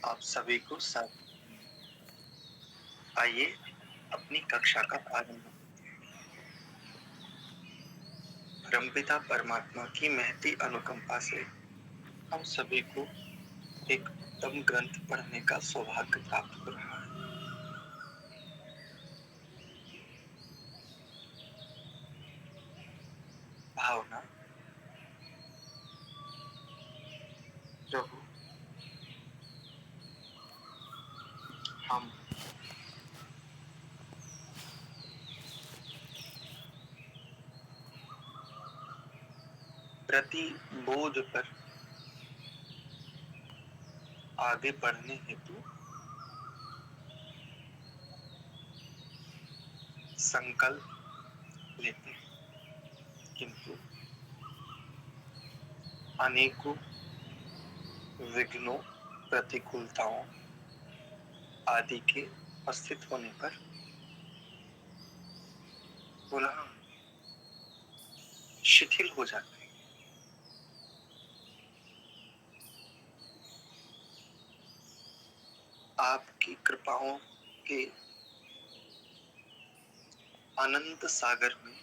आप सभी को आइए अपनी कक्षा का आरंभ। परमपिता परमात्मा की महती अनुकंपा से हम सभी को एक उत्तम ग्रंथ पढ़ने का सौभाग्य प्राप्त हो रहा है। भावना। प्रभु, हम प्रति बोध पर आगे बढ़ने हेतु संकल्प लेते हैं, किंतु अनेकों विघ्नों, प्रतिकूलताओं आदि के उपस्थित होने पर पुनः शिथिल हो जाते हैं। आपकी कृपाओं के अनंत सागर में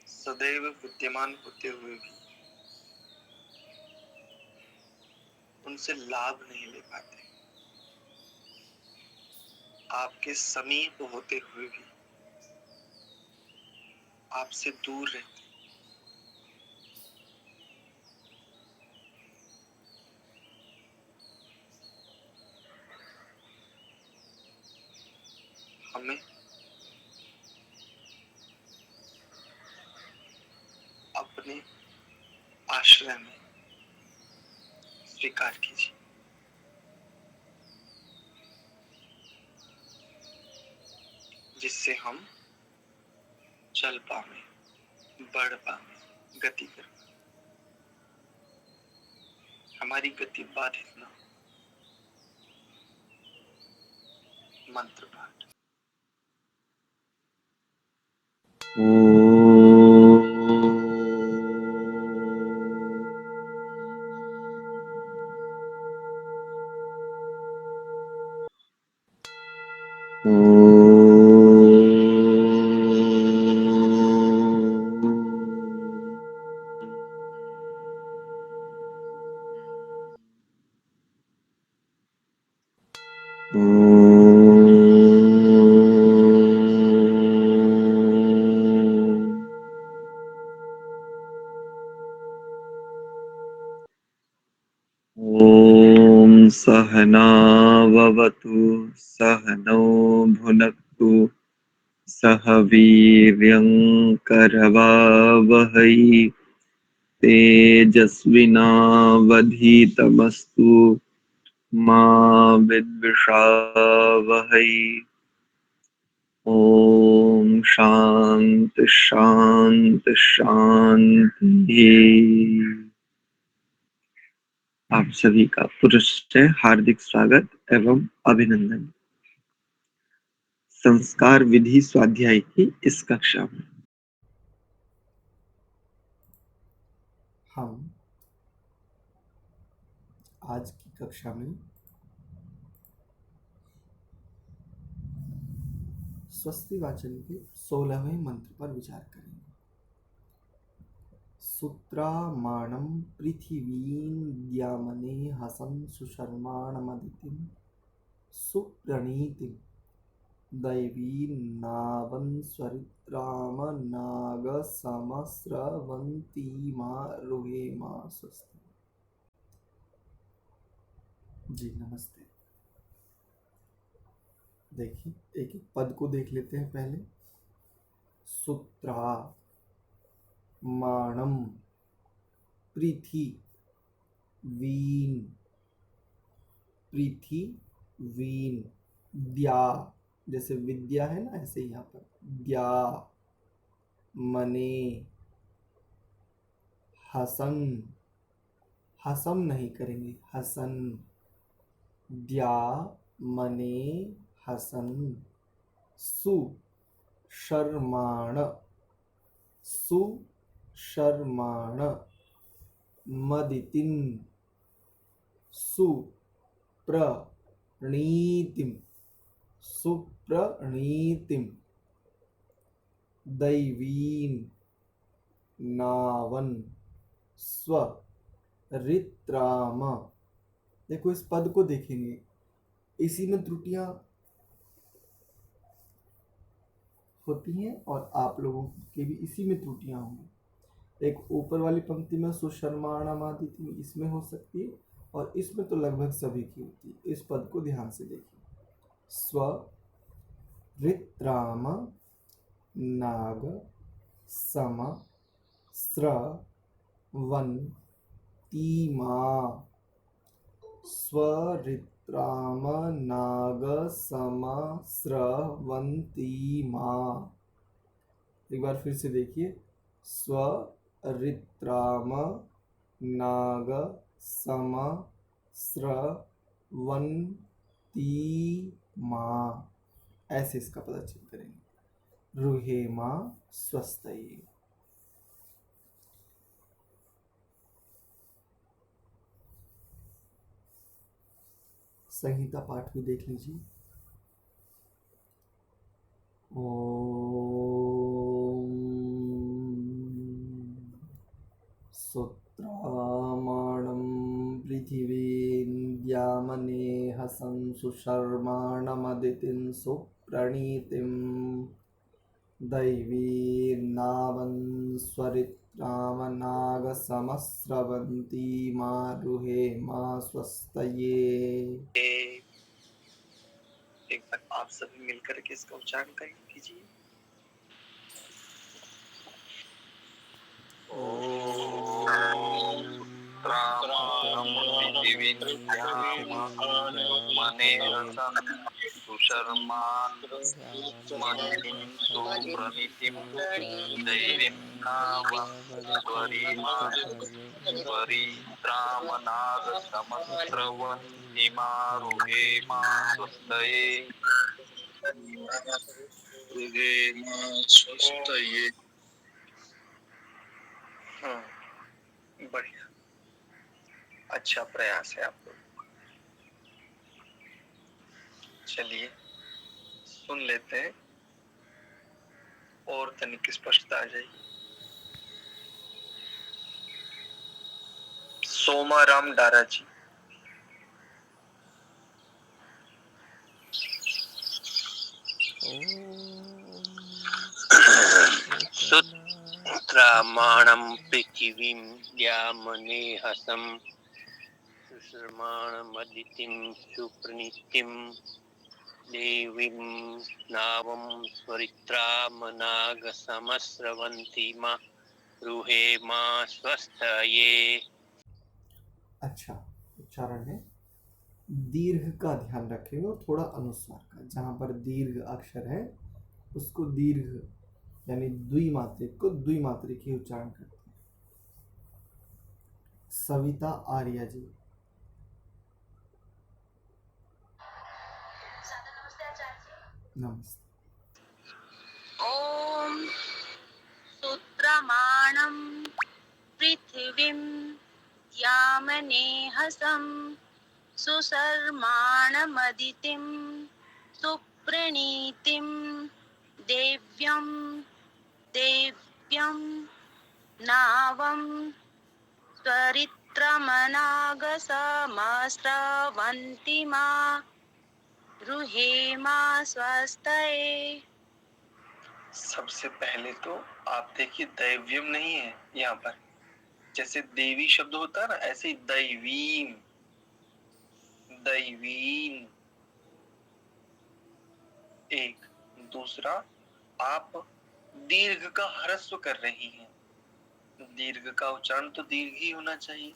सदैव विद्यमान होते हुए भी उनसे लाभ नहीं ले पाते। आपके समीप होते हुए भी आपसे दूर रहते। हमें अपने आश्रय में स्वीकार कीजिए, जिससे हम चल पाए, बढ़ पाए, गति कर पाए, हमारी गति बाधित न हो। मंत्र पाठ। ॐ सहना भवतु सहनौ भुनक्तु सह वीर्यं करवावहै तेजस्विनावधीतमस्तु मा विद्विषावहै। ओम शांति शांति शांति। आप सभी का पुरुष से हार्दिक स्वागत एवं अभिनंदन संस्कार विधि स्वाध्याय की इस कक्षा में। हम आज की कक्षा में स्वस्ति वाचन के 16वें मंत्र पर विचार करेंगे। सूत्रामाणं पृथिवीं द्यामने हसं सुशर्माणमदितिं सुप्रणीतिं दैवीं नावं स्वरित्राम नागसमस्रवन्तीमारुहेमा स्वस्ति। जी नमस्ते। देखिए एक एक पद को देख लेते हैं पहले। सूत्रा माणम पृथि वीन पृथि वीन द्या, जैसे विद्या है ना ऐसे यहाँ पर द्या मने हसन, हसम नहीं करेंगे हसन, द्या मने हसन सु शर्माण सुशर्माण मदितिन सु सुप्रणीतिम, सुप्रणीतिम, दैवीन, नावन, स्वरित्राम। देखो इस पद को देखेंगे, इसी में त्रुटियां होती हैं और आप लोगों की भी इसी में त्रुटियां होंगी। एक ऊपर वाली पंक्ति में सुशर्माणामादिति में इसमें हो सकती है और इसमें तो लगभग सभी की होती है। इस पद को ध्यान से देखिए, स्वरित्राम नाग सम स्रवन्तीमा, स्वरित्राम नाग सम स्रवन्तीमा। एक बार फिर से देखिए, स्वरित्राम नाग सम स्रवन्तीमा, ऐसे इसका पदच्छेद करेंगे। रुहेमा स्वस्तये। संहिता पाठ भी देख लीजिए। ओम सुत्रामाणं पृथिवीन्द्यामनेहसं सुशर्माणमदितिं सुप्रणीतिं दैवीर्नावन् स्वरित्रामनागसमस्रवन्ती मारुहे मा स्वस्तये। एक बार आप सभी मिलकर के इसका उच्चारण कीजिए। बढ़िया, अच्छा प्रयास है आप लोग। चलिए सुन लेते हैं और तनिक स्पष्टता आ जाएगी। सोमाराम डारा जी। सुत्रामाणं पृथिवीं द्यामनेहसं सुशर्माणमदितिं सुप्रणीतिं देवीं नावं स्वरित्रामनागसमस्रवन्ती मा रुहे मा स्वस्तये। अच्छा उच्चारण है, दीर्घ का ध्यान रखेंगे और थोड़ा अनुस्वार का। जहाँ पर दीर्घ अक्षर है उसको दीर्घ यानी द्विमात्रिक को द्विमात्रिक ही उच्चारण करते हैं। सविता आर्या जी। नमस्ते। ओम सूत्रमाणं पृथिवीं यामनेहसं सुशर्माणमदितिं सुप्रणीतिं देव्यं नावं स्वरित्रमनागसमस्रवन्ती मा रुहे मा स्वस्तये। सबसे पहले तो आप देखिए दैव्यम नहीं है यहाँ पर, जैसे देवी शब्द होता है ना, ऐसे ही दैवीम, दैवीन। एक दूसरा, आप दीर्घ का ह्रस्व कर रही हैं। दीर्घ का उच्चारण तो दीर्घ ही होना चाहिए,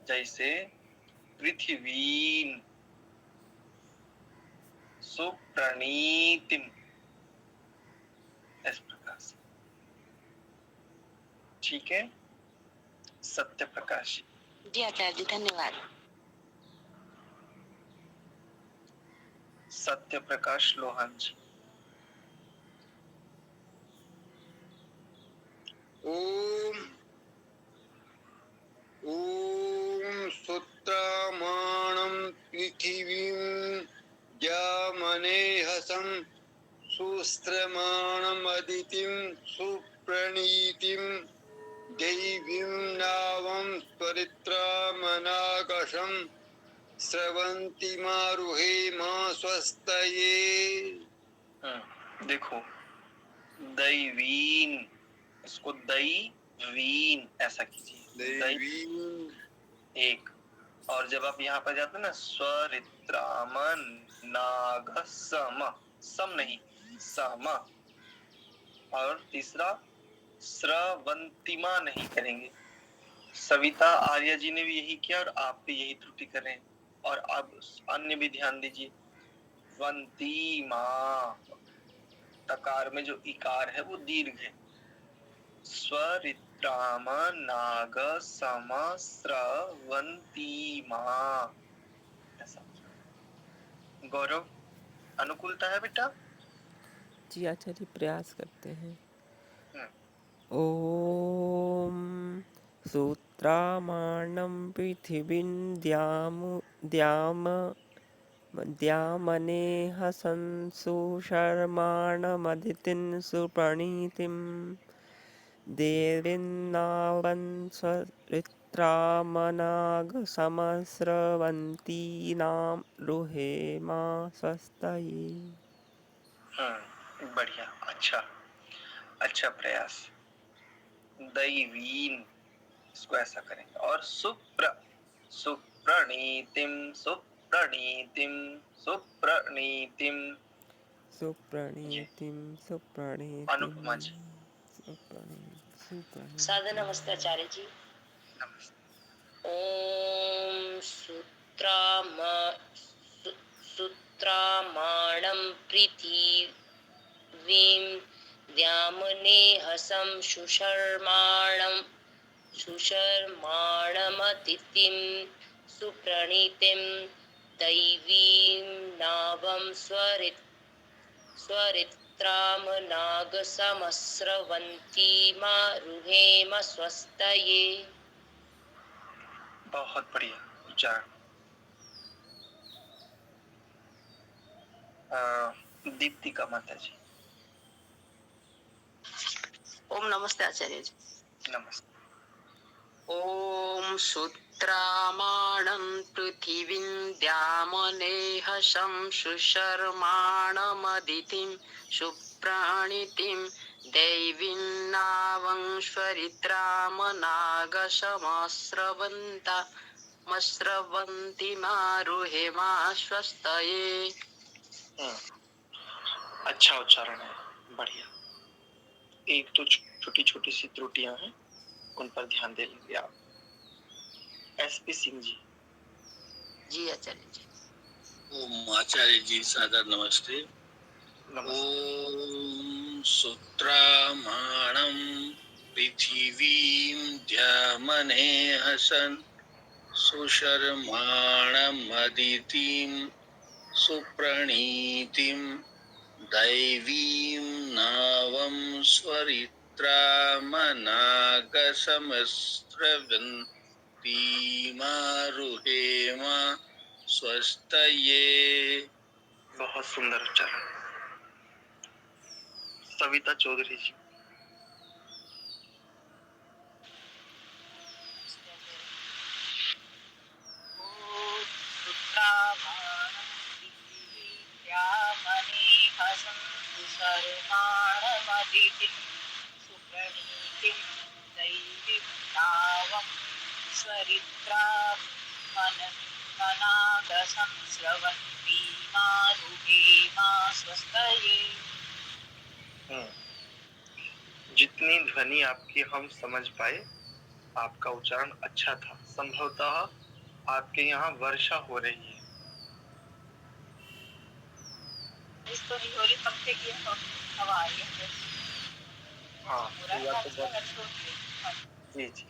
जैसे पृथ्वीन सुप्रणीतिम, इस प्रकार से। ठीक है। सत्य प्रकाश जी आचार्य जी धन्यवाद। सत्य प्रकाश लोहान जी। ओम ओम सुत्रामाणं पृथिवीं द्यामनेहसं सुस्त्रमाणमदितिं सुप्रणीतिं दैवीं नावं त्वरित्रामनाकशं स्रवन्ति मारुहे मा स्वस्तये। देखो, दैवीन, इसको दैवीन ऐसा कीजिए, दैवीं एक। और जब आप यहाँ पर जाते हैं ना, स्वरित्रामन नागसम, सम नहीं, सम। और तीसरा स्रवंतिमा नहीं करेंगे। सविता आर्या जी ने भी यही किया और आप भी यही त्रुटि कर रहे हैं। और अब अन्य भी ध्यान दीजिए, वंतिमा, तकार में जो इकार है वो दीर्घ है। स्वरित्राम नाग सम स्रवंतिमा, ऐसा। गौरव, अनुकूलता है बेटा? जी आचार्य, प्रयास करते हैं। हम्म, ॐ सूत्रामाणं पृथिवीं द्यामनेहसं सुशर्माणमदितिं सुप्रणीतिं देवीन्नावं स्वरित्रामनागसमस्रवन्तीनां रुहे मा स्वस्तये। बढ़िया, अच्छा अच्छा प्रयास। दैवीन, इसको ऐसा करेंगे। और सुप्रणीतिम सुप्रणीतिम सुप्रणीतिम। सुप्रणीतिं अनुपमा जी, सुप्रणीतिं। साधु नमस्ते आचार्य जी। नमस्ते। ओम सूत्रामाणं पृथिवीं द्यामनेहसं सुशर्माणमदितिं सुप्रणीतिं दैवीं नावं स्वरित्रामनागसमस्रवन्तीमा रुहेम स्वस्तये। बहुत बढ़िया उच्चारण। दीप्तिका माता जी। ओम नमस्ते आचार्य जी। नमस्ते। ओम सूत्रामाणं पृथिवीं द्यामनेहसं सुशर्माणमदितिं सुप्राणितिं दैवीं नावं स्वरित्रामनागसमस्रवन्तिमा रुहे मा स्वस्तये। अच्छा उच्चारण है, बढ़िया। एक तो छोटी छोटी सी त्रुटियां हैं, उन पर ध्यान दे लेंगे आप। एसपी सिंह जी। जी आचार्य जी। ओम आचार्य जी सादर नमस्ते। नमस्ते। ओम सूत्रामाणं पृथिवीं द्यामनेहसं सुशर्माणमदितिं सुप्रणीतिं दैवीं नावं स्वरित्रामनागसमस्रवन्तीमारुहे मा स्वस्तये। बहुत सुंदर उच्चारण। सविता चौधरी जी। जितनी ध्वनि आपकी हम समझ पाए, आपका उच्चारण अच्छा था। संभवतः आपके यहाँ वर्षा हो रही है। तो नहीं हो रही, पंखे की हवा आ रही है। हाँ, जी जी,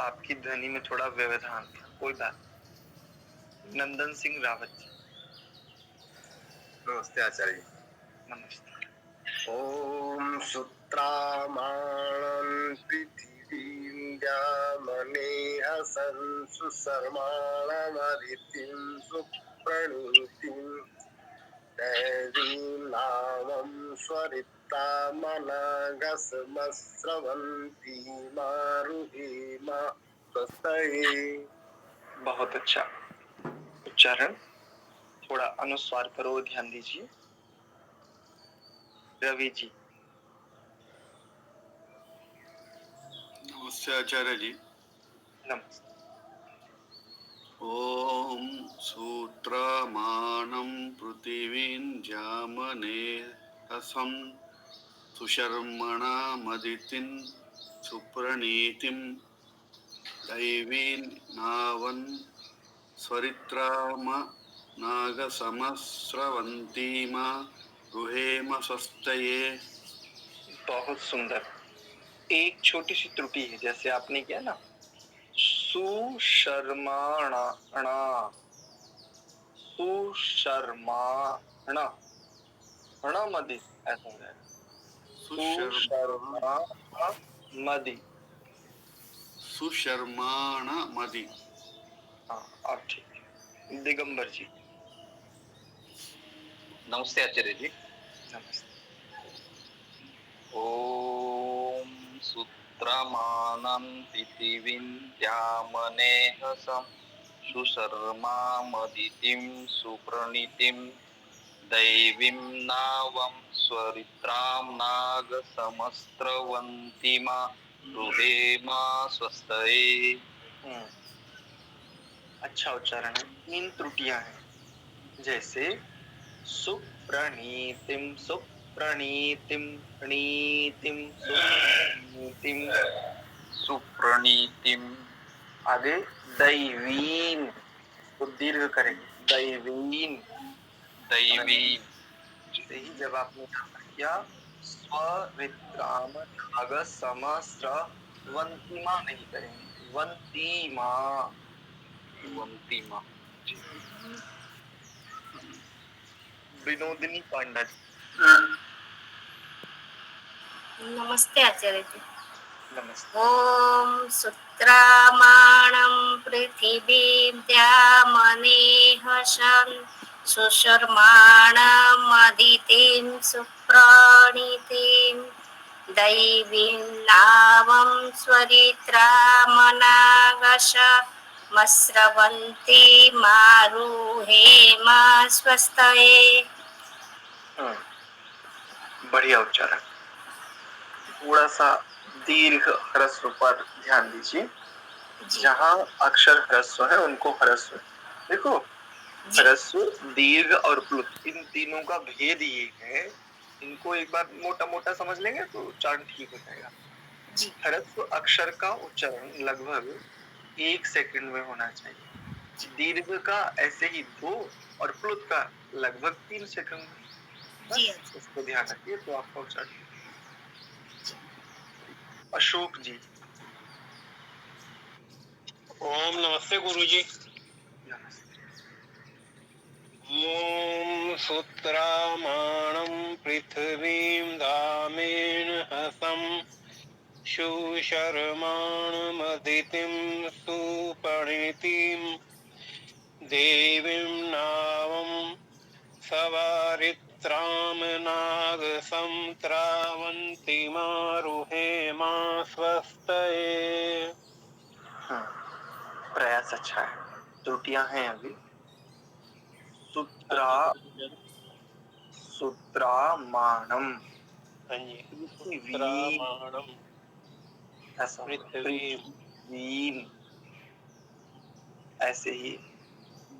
आपकी ध्वनि में थोड़ा व्यवधान था, कोई बात नहीं। नंदन सिंह रावत जी। नमस्ते आचार्य। नमस्ते। ओम सूत्रामाणं पृथिवीं द्यामनेह संसु सर्वाणमदितिं सुप्रणीतिं दैवीं नामं स्वरितामनगसमस्रवन्ती मारुहेमा स्वस्तये। बहुत अच्छा उच्चारण। थोड़ा अनुस्वार पर और ध्यान दीजिए। रवि जी। नमस्ते आचार्य जी। नमस्ते। ओम सूत्रमानं पृथिवीं जामनेहसं सुशर्मणामदितिं सुप्रणीतिं दैवीं नावन् स्वरित्राम नागसमस्रवन्तीमा रुहेम स्वस्तये। बहुत सुंदर। एक छोटी सी त्रुटि है, जैसे आपने किया ना, सुशर्माणा, सुशर्माणा, मदि ऐसा हो जाएगा। सुशर्माणमदि। सुशर्माणमदि। हाँ, अब ठीक है। दिगंबर जी। नमस्ते आचार्य जी। नमस्ते। ओम सूत्रमानं पृथिवीं द्यामनेहसं सुशर्मामदितिं सुप्रणीतिं दैवीं नावं स्वरित्रां नागसमस्रवन्तीमा रुहेमा स्वस्तये। अच्छा उच्चारण है। 3 त्रुटियां हैं, जैसे सुप्रणीतिम, सुप्रणीतिम, प्रणीतिम, सुप्रणीतिम, सुप्रणीतिं आगे दैवीन तो दीर्घ करेंगे, दैवीन। दैवी से ही जब आपने यहाँ पर किया स्वरित्राम नाग समस्र वंतिमा नहीं करेंगे, वंतिमा। वंतिमा। विनोदिनी पांडा जी। नमस्ते आचार्य जी। नमस्ते। ओम सूत्रमाणं पृथिवीं द्यामनेहसं सुशर्माणमदितिं सुप्रणीतिं दैवीं नावं स्वरित्रामनागसमस्रवन्ती मारुहेमा स्वस्तये। बढ़िया उच्चारण। थोड़ा सा दीर्घ ह्रस्व पर ध्यान दीजिए। जहाँ अक्षर ह्रस्व है उनको ह्रस्व, देखो ह्रस्व, दीर्घ और प्लुत, इन तीनों का भेद ये है। इनको एक बार मोटा मोटा समझ लेंगे तो उच्चारण ठीक हो जाएगा। ह्रस्व अक्षर का उच्चारण लगभग 1 सेकंड में होना चाहिए, दीर्घ का ऐसे ही 2 और प्लुत का लगभग 3 सेकंड में। इसको ध्यान रखिए तो आपका उच्चारण। अशोक जी। ओम नमस्ते गुरुजी। नमस्ते। ओम सूत्रमाणं पृथिवीं दामेन हसं सुशर्माणमदितिं सुप्रणीतिं देवीं नावं सवारित्रां नागसंत्रावन्तीमा रुहेमा स्वस्तये। प्रयास अच्छा है। त्रुटियां हैं अभी। सूत्रामाणम, सूत्रमाणं ऐसा पृथ्वीं, ऐसे ही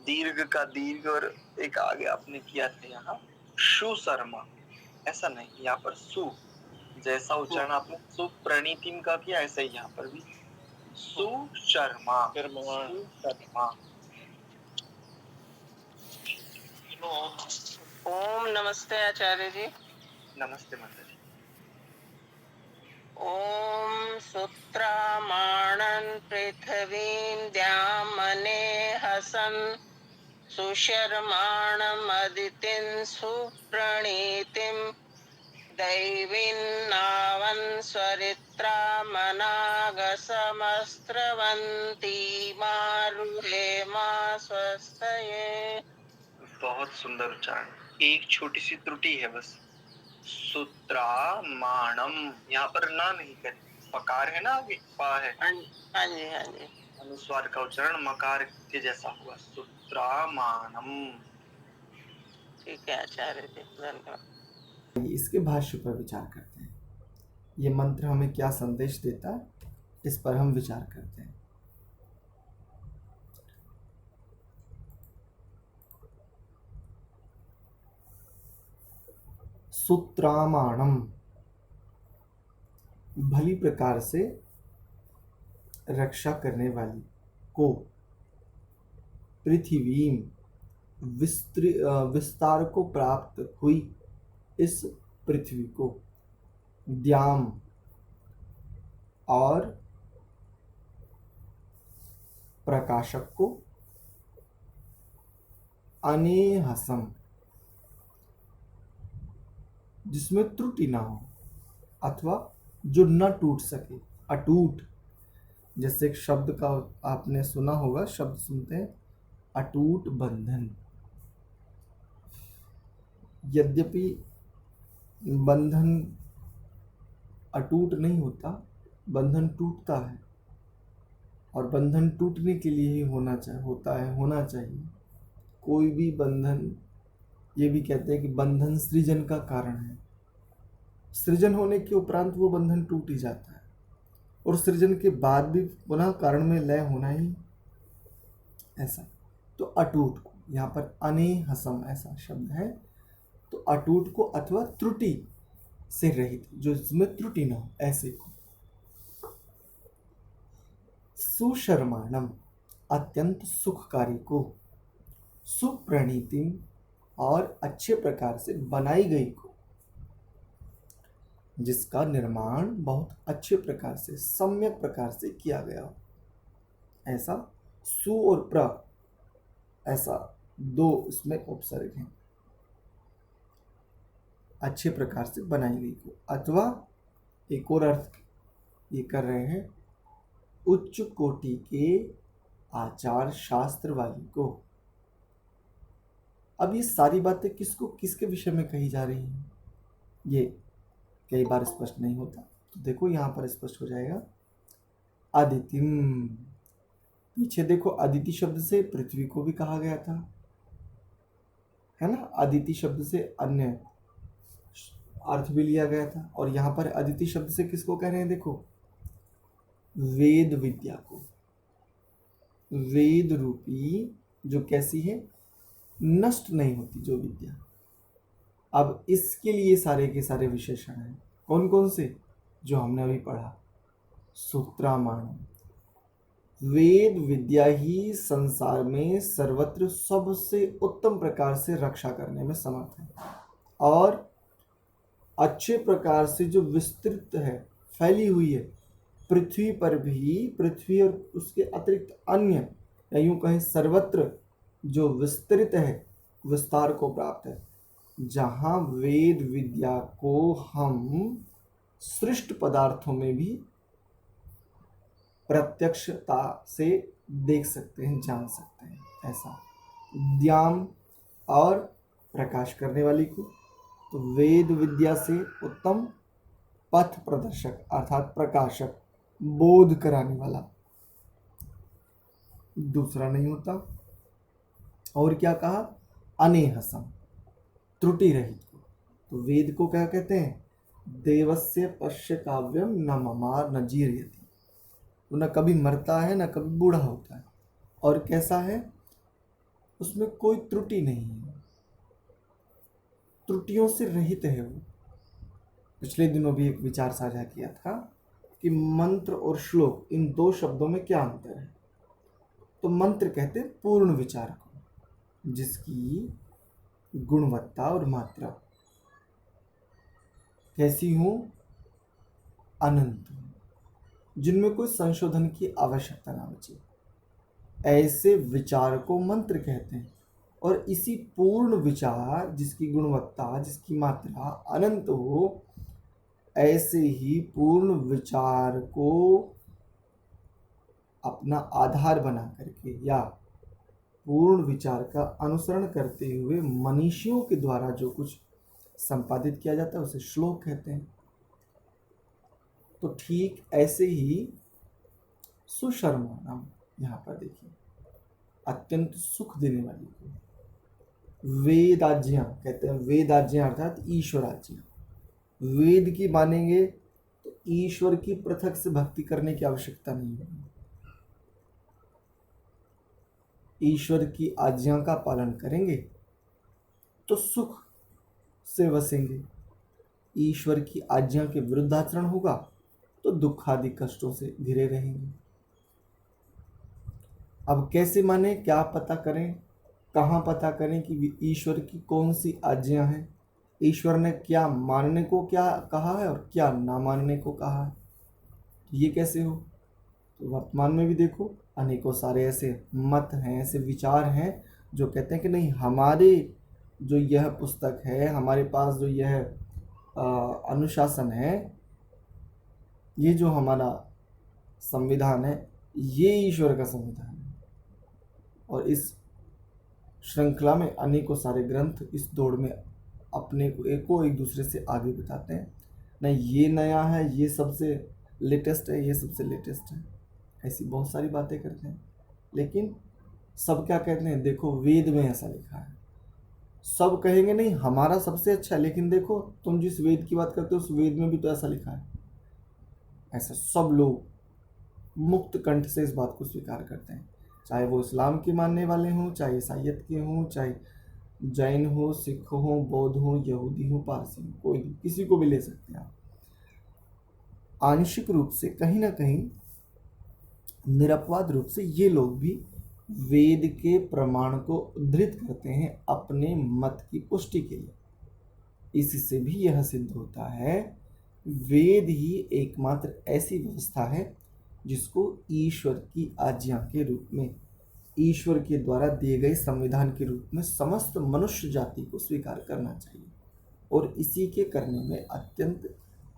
दीर्घ का दीर्घ और एक आगे आपने किया था यहाँ सुशर्मा, ऐसा नहीं, यहाँ पर सु जैसा उच्चारण आपने सुप्रणीतिम का किया, ऐसा ही यहाँ पर भी सुशर्मा, सुशर्मा। ओम नमस्ते आचार्य जी। नमस्ते माता जी। ओम सूत्रमाणं पृथिवीं द्यामनेहसं सुशर्माणमदितिं सुप्रणीतिं दैवीन्नावन् स्वरित्रामनागसमस्त्रवन्ती मारुहे मा स्वस्तये। बहुत सुंदर उच्चारण। एक छोटी सी त्रुटि है बस, सूत्रामाणम, यहाँ पर ना नहीं करें, पकार है ना आगे, पा है, हाँ जी हाँ जी। अनुस्वार का उच्चारण मकार के जैसा हुआ, सूत्रामाणम। ठीक है आचार्य जी, धन्यवाद। इसके भाष्य पर विचार करते हैं। ये मंत्र हमें क्या संदेश देता है, इस पर हम विचार करते हैं। सूत्रामाणम, भली प्रकार से रक्षा करने वाली को, पृथ्वी विस्तार को प्राप्त हुई इस पृथ्वी को, द्याम और प्रकाशक को, अनेहसम जिसमें त्रुटि ना हो अथवा जो न टूट सके, अटूट। जैसे एक शब्द का आपने सुना होगा, शब्द सुनते हैं अटूट बंधन। यद्यपि बंधन अटूट नहीं होता, बंधन टूटता है, और बंधन टूटने के लिए ही होना चाहिए। कोई भी बंधन, ये भी कहते हैं कि बंधन सृजन का कारण है। सृजन होने के उपरांत वो बंधन टूट ही जाता है, और सृजन के बाद भी पुनः कारण में लय होना ही ऐसा। तो अटूट को, यहाँ पर अनेहसम ऐसा शब्द है, तो अटूट को अथवा त्रुटि से रहित, जो इसमें त्रुटि न हो, ऐसे को। सुशर्माणम, अत्यंत सुखकारी को, सुप्रणीतिम और अच्छे प्रकार से बनाई गई को, जिसका निर्माण बहुत अच्छे प्रकार से, सम्यक प्रकार से किया गया हो, ऐसा। सु और प्र, ऐसा दो इसमें उपसर्ग हैं। अच्छे प्रकार से बनाई गई को, अथवा एक और अर्थ ये कर रहे हैं, उच्च कोटि के आचार शास्त्र वाली को। अब ये सारी बातें किसके विषय में कही जा रही हैं, ये कई बार स्पष्ट नहीं होता, तो देखो यहाँ पर स्पष्ट हो जाएगा। अदितिम, पीछे देखो, अदिति शब्द से पृथ्वी को भी कहा गया था, है ना। अदिति शब्द से अन्य अर्थ भी लिया गया था, और यहाँ पर अदिति शब्द से किसको कह रहे हैं, देखो, वेद विद्या को। वेद रूपी जो कैसी है, नष्ट नहीं होती जो विद्या। अब इसके लिए सारे के सारे विशेषण हैं, कौन कौन से, जो हमने अभी पढ़ा। सूत्रामाणम, वेद विद्या ही संसार में सर्वत्र सबसे उत्तम प्रकार से रक्षा करने में समर्थ है, और अच्छे प्रकार से जो विस्तृत है, फैली हुई है पृथ्वी पर भी, पृथ्वी और उसके अतिरिक्त अन्य, या यूं कहें सर्वत्र जो विस्तृत है, विस्तार को प्राप्त है। जहाँ वेद विद्या को हम सृष्ट पदार्थों में भी प्रत्यक्षता से देख सकते हैं, जान सकते हैं, ऐसा। द्याम और प्रकाश करने वाली को, तो वेद विद्या से उत्तम पथ प्रदर्शक अर्थात प्रकाशक, बोध कराने वाला दूसरा नहीं होता। और क्या कहा, अनेहसम, त्रुटि रहित को। तो वेद को क्या कहते हैं, देवस्य पश्य काव्यम न ममार न जीर्यति, वो न कभी मरता है न कभी बूढ़ा होता है, और कैसा है, उसमें कोई त्रुटि नहीं है, त्रुटियों से रहित है वो। पिछले दिनों भी एक विचार साझा किया था कि मंत्र और श्लोक, इन दो शब्दों में क्या अंतर है। तो मंत्र कहते हैं पूर्ण विचार को, जिसकी गुणवत्ता और मात्रा कैसी हो, अनंत हो, जिनमें कोई संशोधन की आवश्यकता ना बचे, ऐसे विचार को मंत्र कहते हैं। और इसी पूर्ण विचार, जिसकी गुणवत्ता, जिसकी मात्रा अनंत हो, ऐसे ही पूर्ण विचार को अपना आधार बना करके या पूर्ण विचार का अनुसरण करते हुए मनीषियों के द्वारा जो कुछ संपादित किया जाता है उसे श्लोक कहते हैं। तो ठीक ऐसे ही सुशर्माणम, यहाँ पर देखिए, अत्यंत सुख देने वाली को वेदाज्ञा कहते हैं। वेदाज्ञा अर्थात ईश्वराज्ञा। वेद की मानेंगे तो ईश्वर की पृथक से भक्ति करने की आवश्यकता नहीं है। ईश्वर की आज्ञा का पालन करेंगे तो सुख से वसेंगे। ईश्वर की आज्ञा के विरुद्ध आचरण होगा तो दुख आदि कष्टों से घिरे रहेंगे। अब कैसे माने, क्या पता करें, कहाँ पता करें कि ईश्वर की कौन सी आज्ञा है, ईश्वर ने क्या मानने को क्या कहा है और क्या ना मानने को कहा है, ये कैसे हो? तो वर्तमान में भी देखो अनेकों सारे ऐसे मत हैं, ऐसे विचार हैं जो कहते हैं कि नहीं, हमारे जो यह पुस्तक है, हमारे पास जो यह अनुशासन है, ये जो हमारा संविधान है, ये ईश्वर का संविधान है। और इस श्रृंखला में अनेकों सारे ग्रंथ इस दौड़ में अपने को एक दूसरे से आगे बताते हैं, नहीं ये नया है, ये सबसे लेटेस्ट है, ये सबसे लेटेस्ट है, ऐसी बहुत सारी बातें करते हैं। लेकिन सब क्या कहते हैं, देखो वेद में ऐसा लिखा है। सब कहेंगे नहीं हमारा सबसे अच्छा है, लेकिन देखो तुम जिस वेद की बात करते हो उस वेद में भी तो ऐसा लिखा है। ऐसा सब लोग मुक्त कंठ से इस बात को स्वीकार करते हैं, चाहे वो इस्लाम के मानने वाले हों, चाहे ईसाइयत के हों, चाहे जैन हो, सिख हो, बौद्ध हो, यहूदी हो, पारसी हो, कोई भी, किसी को भी ले सकते हैं आप। आंशिक रूप से कहीं ना कहीं निरपवाद रूप से ये लोग भी वेद के प्रमाण को उद्धृत करते हैं अपने मत की पुष्टि के लिए। इससे भी यह सिद्ध होता है वेद ही एकमात्र ऐसी व्यवस्था है जिसको ईश्वर की आज्ञा के रूप में, ईश्वर के द्वारा दिए गए संविधान के रूप में समस्त मनुष्य जाति को स्वीकार करना चाहिए, और इसी के करने में अत्यंत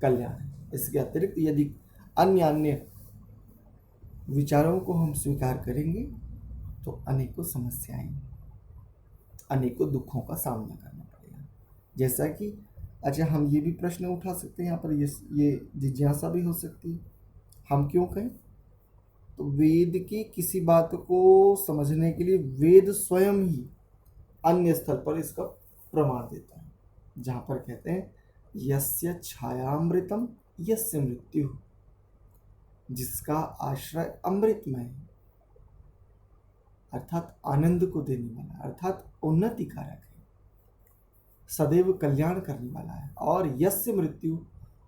कल्याण है। इसके अतिरिक्त यदि अन्य विचारों को हम स्वीकार करेंगे तो अनेकों समस्याएं, अनेकों दुखों का सामना करना पड़ेगा। जैसा कि अच्छा, हम ये भी प्रश्न उठा सकते हैं यहाँ पर, ये जिज्ञासा भी हो सकती है, हम क्यों कहें? तो वेद की किसी बात को समझने के लिए वेद स्वयं ही अन्य स्थल पर इसका प्रमाण देता है, जहाँ पर कहते हैं यस्य छायामृतम यस्य मृत्यु, जिसका आश्रय अमृतमय है, अर्थात आनंद को देने वाला, अर्थात उन्नति कारक है, सदैव कल्याण करने वाला है। और यस्य मृत्यु,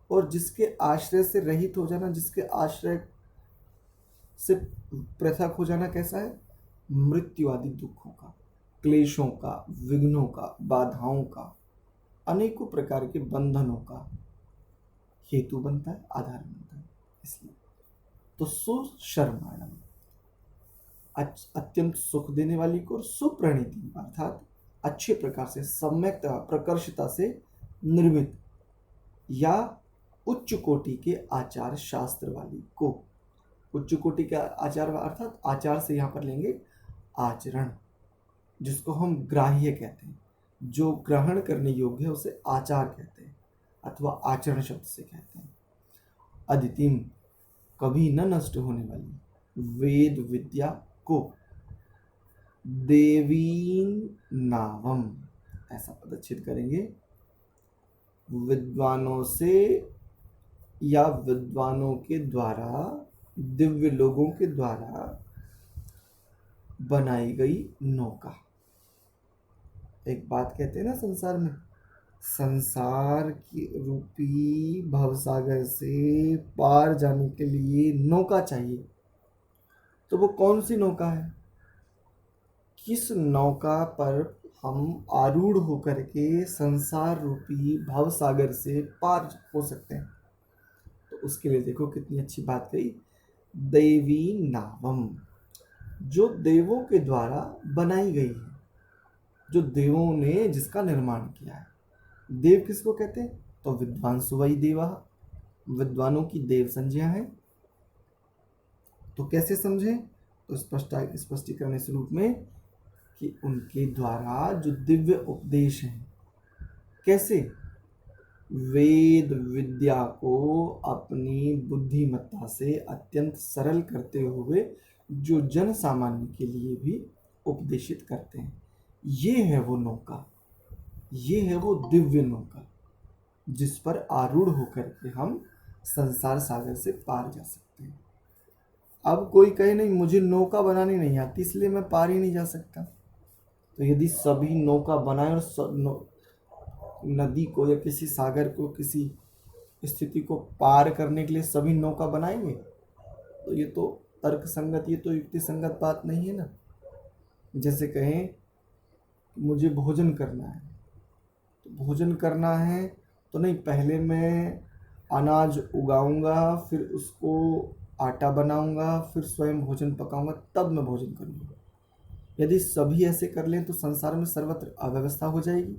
और जिसके आश्रय से रहित हो जाना, जिसके आश्रय से पृथक हो जाना कैसा है? मृत्यु आदि दुखों का, क्लेशों का, विघ्नों का, बाधाओं का, अनेकों प्रकार के बंधनों का हेतु बनता है, आधार बनता है। इसलिए तो सुशर्माणम, अत्यंत सुख देने वाली को, सुप्रणीति अर्थात अच्छे प्रकार से, सम्यकता, प्रकर्षता से निर्मित या उच्च कोटि के आचार शास्त्र वाली को। उच्च कोटि का आचार अर्थात आचार से यहाँ पर लेंगे आचरण, जिसको हम ग्राह्य कहते हैं, जो ग्रहण करने योग्य है उसे आचार कहते हैं, अथवा आचरण शब्द से कहते हैं। अदितिम, कभी न नष्ट होने वाली वेद विद्या को, देवीन नावम, ऐसा पदच्छेद करेंगे, विद्वानों से या विद्वानों के द्वारा, दिव्य लोगों के द्वारा बनाई गई नौका। एक बात कहते हैं ना, संसार में, संसार की रूपी भवसागर से पार जाने के लिए नौका चाहिए, तो वो कौन सी नौका है? किस नौका पर हम आरूढ़ होकर के संसार रूपी भवसागर से पार हो सकते हैं? तो उसके लिए देखो कितनी अच्छी बात कही, दैवी नावम, जो देवों के द्वारा बनाई गई है, जो देवों ने जिसका निर्माण किया है। देव किसको कहते हैं? तो विद्वान सुवई देवा, विद्वानों की देव संज्ञा है। तो कैसे समझें? तो स्पष्टीकरण इस रूप में कि उनके द्वारा जो दिव्य उपदेश हैं, कैसे वेद विद्या को अपनी बुद्धिमत्ता से अत्यंत सरल करते हुए जो जन सामान्य के लिए भी उपदेशित करते हैं, ये है वो नौका, ये है वो दिव्य नौका जिस पर आरूढ़ होकर के हम संसार सागर से पार जा सकते हैं। अब कोई कहे नहीं मुझे नौका बनानी नहीं आती इसलिए मैं पार ही नहीं जा सकता, तो यदि सभी नौका बनाए और नदी को या किसी सागर को, किसी स्थिति को पार करने के लिए सभी नौका बनाएंगे, तो ये तो तर्क संगत, ये तो युक्ति संगत बात नहीं है ना। जैसे कहें मुझे भोजन करना है, तो भोजन करना है तो नहीं, पहले मैं अनाज उगाऊंगा, फिर उसको आटा बनाऊंगा, फिर स्वयं भोजन पकाऊंगा, तब मैं भोजन करूंगा। यदि सभी ऐसे कर लें तो संसार में सर्वत्र अव्यवस्था हो जाएगी,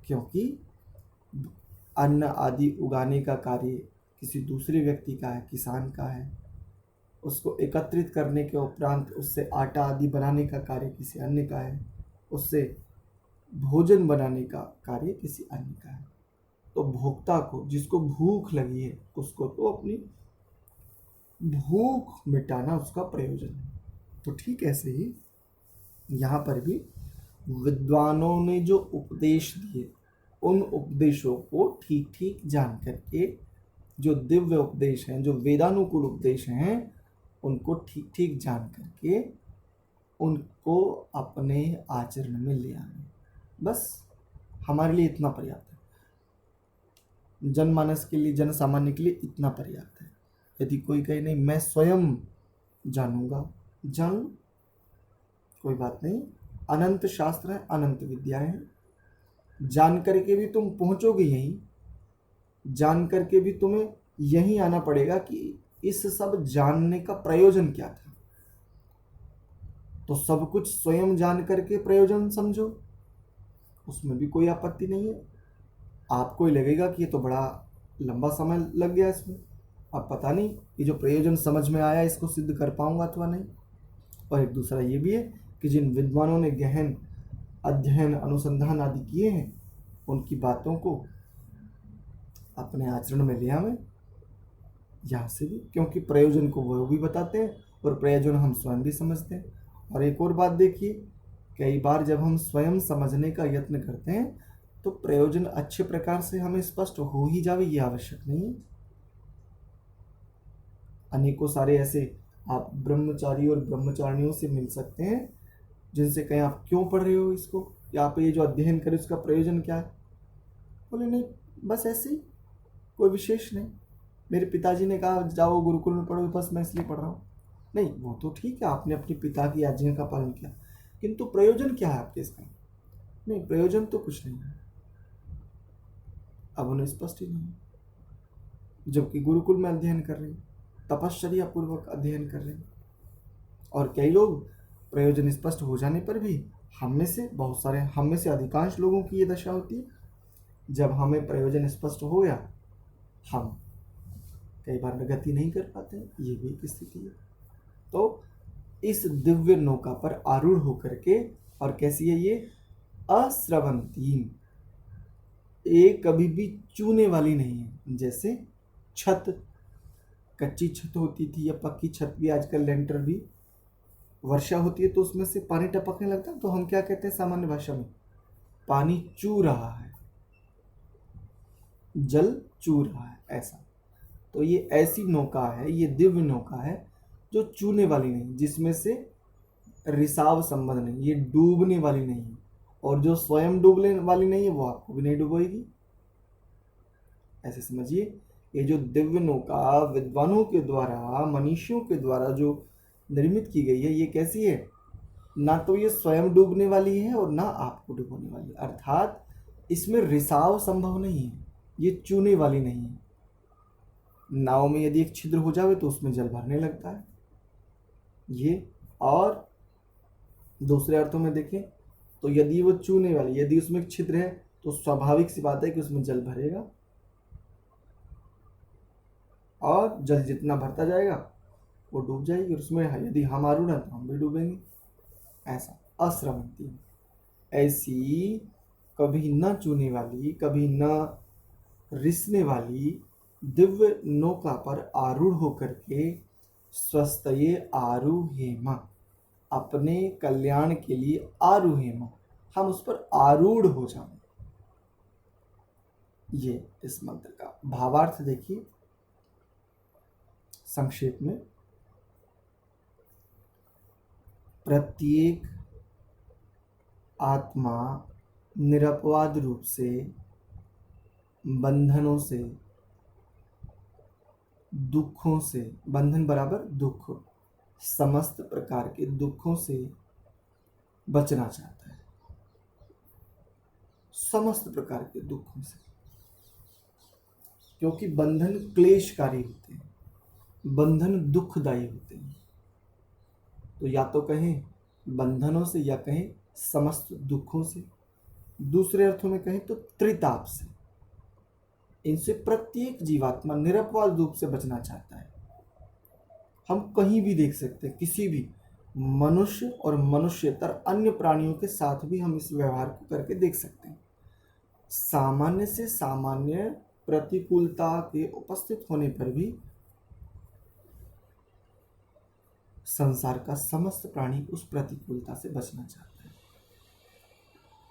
क्योंकि अन्न आदि उगाने का कार्य किसी दूसरे व्यक्ति का है, किसान का है, उसको एकत्रित करने के उपरांत उससे आटा आदि बनाने का कार्य किसी अन्य का है, उससे भोजन बनाने का कार्य किसी अन्य का है। तो भोक्ता को, जिसको भूख लगी है, उसको तो अपनी भूख मिटाना उसका प्रयोजन है। तो ठीक ऐसे ही यहाँ पर भी विद्वानों ने जो उपदेश दिए, उन उपदेशों को ठीक ठीक जान करके, जो दिव्य उपदेश हैं, जो वेदानुकूल उपदेश हैं, उनको ठीक ठीक जान करके उनको अपने आचरण में ले आने, बस हमारे लिए इतना पर्याप्त है। जनमानस के लिए, जन सामान्य के लिए इतना पर्याप्त है। यदि कोई कहे नहीं मैं स्वयं जानूंगा, जान, कोई बात नहीं, अनंत शास्त्र है, अनंत विद्याएं हैं, जान करके भी तुम पहुंचोगे यहीं, जान करके भी तुम्हें यहीं आना पड़ेगा कि इस सब जानने का प्रयोजन क्या था। तो सब कुछ स्वयं जान करके प्रयोजन समझो, उसमें भी कोई आपत्ति नहीं है। आपको ही लगेगा कि ये तो बड़ा लंबा समय लग गया इसमें, अब पता नहीं ये जो प्रयोजन समझ में आया इसको सिद्ध कर पाऊंगा अथवा नहीं। और एक दूसरा ये भी है कि जिन विद्वानों ने गहन अध्ययन, अनुसंधान आदि किए हैं, उनकी बातों को अपने आचरण में ले आवें यहाँ से भी, क्योंकि प्रयोजन को वो भी बताते हैं और प्रयोजन हम स्वयं भी समझते हैं। और एक और बात देखिए, कई बार जब हम स्वयं समझने का यत्न करते हैं तो प्रयोजन अच्छे प्रकार से हमें स्पष्ट हो ही जावे, ये आवश्यक नहीं है। अनेकों सारे ऐसे आप ब्रह्मचारी और ब्रह्मचारिणियों से मिल सकते हैं जिनसे कहें आप क्यों पढ़ रहे हो इसको, या आप ये जो अध्ययन करें उसका प्रयोजन क्या है? बोले नहीं, बस ऐसे ही, कोई विशेष नहीं, मेरे पिताजी ने कहा जाओ गुरुकुल में पढ़ो, बस मैं इसलिए पढ़ रहा हूँ। नहीं, वो तो ठीक है, आपने अपने पिता की आज्ञा का पालन किया, किंतु प्रयोजन क्या है आपके इसका? नहीं, प्रयोजन तो कुछ नहीं है। अब उन्हें स्पष्ट ही नहीं, जबकि गुरुकुल में अध्ययन कर रहे हैं, तपश्चर्या पूर्वक अध्ययन कर रहे हैं। और कई लोग प्रयोजन स्पष्ट हो जाने पर भी, हम में से बहुत सारे, हम में से अधिकांश लोगों की ये दशा होती है, जब हमें प्रयोजन स्पष्ट हो गया हम कई बार प्रगति नहीं कर पाते, ये भी एक स्थिति है। तो इस दिव्य नौका पर आरूढ़ होकर के, और कैसी है ये? अस्रवंती, एक कभी भी चूने वाली नहीं है। जैसे छत, कच्ची छत होती थी या पक्की छत भी, आजकल लेंटर भी, वर्षा होती है तो उसमें से पानी टपकने लगता है, तो हम क्या कहते हैं सामान्य भाषा में? पानी चू रहा है, जल चू रहा है, ऐसा। तो ये ऐसी नौका है, ये दिव्य नौका है जो चूने वाली नहीं, जिसमें से रिसाव संबंध नहीं, ये डूबने वाली नहीं है, और जो स्वयं डूबने वाली नहीं है वो आपको भी नहीं डुबोएगी। ऐसे समझिए, ये जो दिव्य नौका विद्वानों के द्वारा, मनीषियों के द्वारा जो निर्मित की गई है, ये कैसी है? ना तो ये स्वयं डूबने वाली है और ना आपको डुबोने वाली, अर्थात इसमें रिसाव संभव नहीं है, ये चूने वाली नहीं है। नाव में यदि एक छिद्र हो जाए तो उसमें जल भरने लगता है ये। और दूसरे अर्थों में देखें तो यदि वो चूने वाली, यदि उसमें एक छिद्र है तो स्वाभाविक सी बात है कि उसमें जल भरेगा। और जल जितना भरता जाएगा वो डूब जाएगी, और उसमें यदि हम आरूढ़ हैं तो हम भी डूबेंगे। ऐसा अस्रवंती, ऐसी कभी न चूने वाली, कभी न रिसने वाली दिव्य नौका पर आरूढ़ होकर के स्वस्तये आरूहेम, अपने कल्याण के लिए आरूहेम, हम उस पर आरूढ़ हो जाएं। ये इस मंत्र का भावार्थ देखिए संक्षेप में। प्रत्येक आत्मा निरपवाद रूप से बंधनों से, दुखों से, बंधन बराबर दुख, समस्त प्रकार के दुखों से बचना चाहता है, समस्त प्रकार के दुखों से, क्योंकि बंधन क्लेशकारी होते हैं, बंधन दुखदायी होते हैं। तो या तो कहें बंधनों से या कहें समस्त दुखों से, दूसरे अर्थों में कहें तो त्रिताप से। इनसे प्रत्येक जीवात्मा निरपवाद रूप से बचना चाहता है। हम कहीं भी देख सकते हैं, किसी भी मनुष्य और मनुष्यतर अन्य प्राणियों के साथ भी हम इस व्यवहार को करके देख सकते हैं। सामान्य से सामान्य प्रतिकूलता के उपस्थित होने पर भी संसार का समस्त प्राणी उस प्रतिकूलता से बचना चाहता है।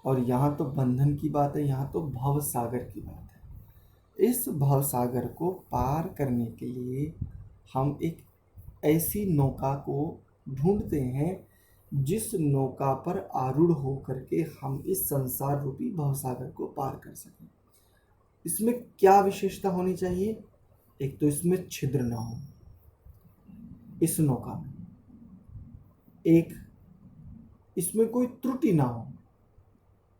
और यहाँ तो बंधन की बात है, यहाँ तो भव सागर की बात है। इस भव सागर को पार करने के लिए हम एक ऐसी नौका को ढूंढते हैं जिस नौका पर आरूढ़ होकर के हम इस संसार रूपी भव सागर को पार कर सकें। इसमें क्या विशेषता होनी चाहिए? एक तो इसमें छिद्र ना हो, इस नौका में एक इसमें कोई त्रुटि ना हो।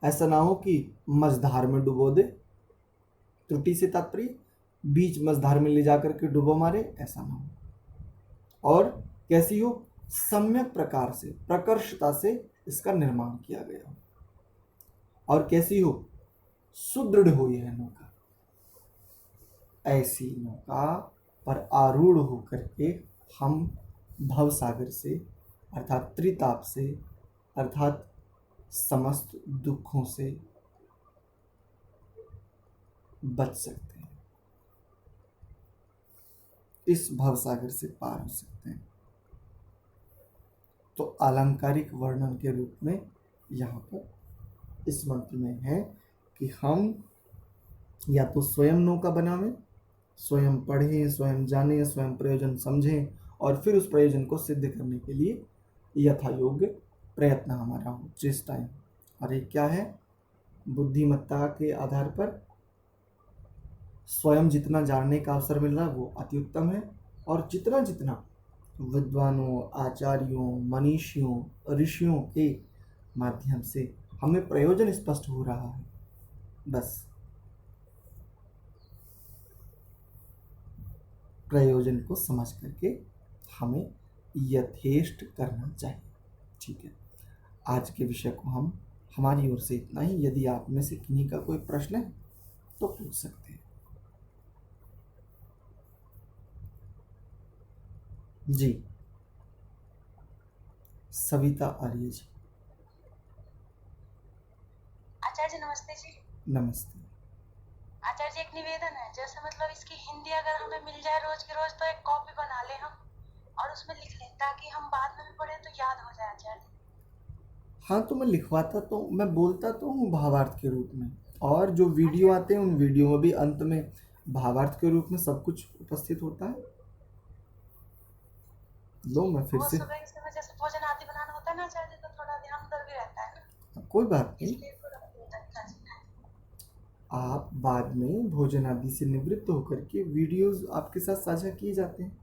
ऐसा ना हो कि मझधार में डुबो दे, त्रुटि से तात्पर्य बीच मझधार में ले जाकर के डुबो मारे, ऐसा ना हो। और कैसी हो? सम्यक प्रकार से, प्रकर्षता से इसका निर्माण किया गया हो। और कैसी हो? सुदृढ़ हो यह नौका। ऐसी नौका पर आरूढ़ होकर के हम भव सागर से, अर्थात त्रिताप से, अर्थात समस्त दुखों से बच सकते हैं, इस भव सागर से पार हो सकते हैं। तो अलंकारिक वर्णन के रूप में यहाँ पर इस मंत्र में है कि हम या तो स्वयं नौका बनावें, स्वयं पढ़ें, स्वयं जानें, स्वयं प्रयोजन समझें, और फिर उस प्रयोजन को सिद्ध करने के लिए यथा योग्य प्रयत्न हमारा हो, चेष्टाएं। और एक क्या है? बुद्धिमत्ता के आधार पर स्वयं जितना जानने का अवसर मिल रहा है वो अति उत्तम है, और जितना जितना विद्वानों, आचार्यों, मनीषियों, ऋषियों के माध्यम से हमें प्रयोजन स्पष्ट हो रहा है, बस प्रयोजन को समझ करके हमें यथेष्ट करना चाहिए। ठीक है, आज के विषय को हम हमारी ओर से इतना ही। यदि आप में से किन्हीं का कोई प्रश्न है तो पूछ सकते हैं। जी, सविता आर्य जी। आचार्य जी नमस्ते जी। नमस्ते। आचार्य जी एक निवेदन है, जैसे मतलब इसकी हिंदी अगर हमें मिल जाए रोज के रोज तो एक कॉपी बना ले हम और उसमें लिख लें ताकि हम बाद में भी पढ़े तो याद हो जाए आचार्य जी। हाँ, तो मैं लिखवाता तो, मैं बोलता तो हूँ भावार्थ के रूप में, और जो वीडियो आते हैं उन वीडियो में भी अंत में भावार्थ के रूप में सब कुछ उपस्थित होता है। लो मैं फिर से, सुबह समय जैसे भोजन आदि बनाना होता है ना आचार्य जी, तो थोड़ा ध्यान उधर भी रहता है ना। कोई बात नहीं, इसलिए थोड़ा होता है। आप बाद में भोजन आदि से निवृत्त होकर के वीडियोस आपके साथ साझा किए जाते हैं,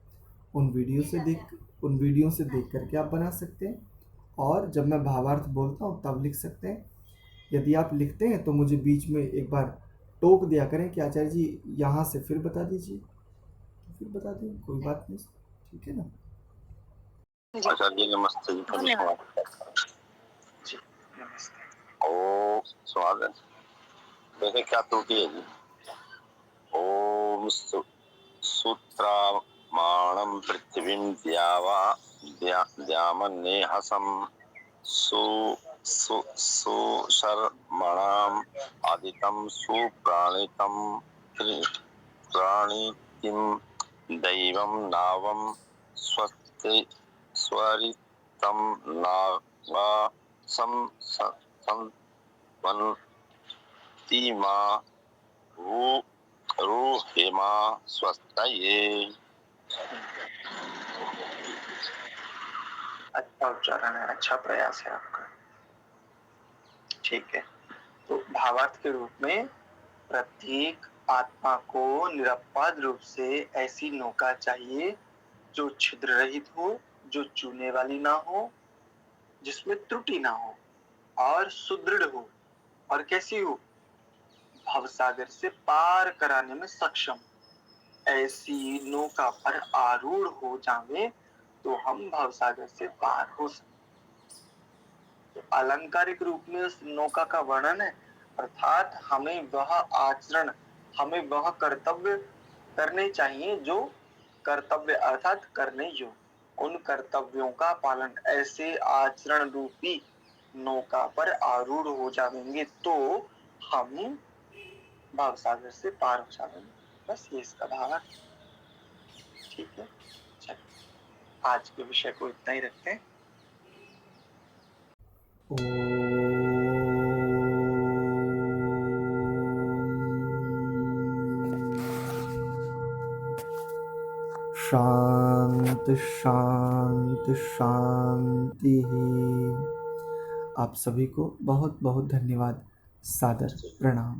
उन वीडियो से देख करके आप बना सकते हैं। और जब मैं भावार्थ बोलता हूँ तब लिख सकते हैं। यदि आप लिखते हैं तो मुझे बीच में एक बार टोक दिया करें कि आचार्य जी यहाँ से फिर बता दीजिए, तो फिर बता दें, कोई बात नहीं। ठीक है ना? आचार्य जी नमस्ते जी। धन्यवाद जी नमस्ते। ओ सवाल है, वैसे क्या त्रुटि है जी? ओम सूत्रमाणं पृथिवीं द्यामन्नेहसं सुशर्मणाम् आदितं सुप्राणितं प्राणितिं दैवं नावं स्वरितं नागा संवन्तिमा रूहिमा स्वस्तये। अच्छा उच्चारण है, अच्छा प्रयास है आपका। ठीक है, तो भावार्थ के रूप में प्रत्येक आत्मा को निरपवाद रूप से ऐसी नौका चाहिए जो छिद्र रहित हो, जो चूने वाली ना हो, जिसमें त्रुटि ना हो और सुदृढ़ हो। और कैसी हो? भवसागर से पार कराने में सक्षम। ऐसी नौका पर आरूढ़ हो जावे तो हम भवसागर से पार हो सकते। तो अलंकारिक रूप में उस नौका का वर्णन है, अर्थात हमें वह आचरण, हमें वह कर्तव्य करने चाहिए जो कर्तव्य अर्थात करने योग्य, उन कर्तव्यों का पालन ऐसे आचरण रूपी नौका पर आरूढ़ हो जाएंगे तो हम भवसागर से पार हो जाएंगे। बस ये इसका भाव है। ठीक है, चलिए आज के विषय को इतना ही रखते हैं। शांत शांत शांति। आप सभी को बहुत बहुत धन्यवाद, सादर प्रणाम।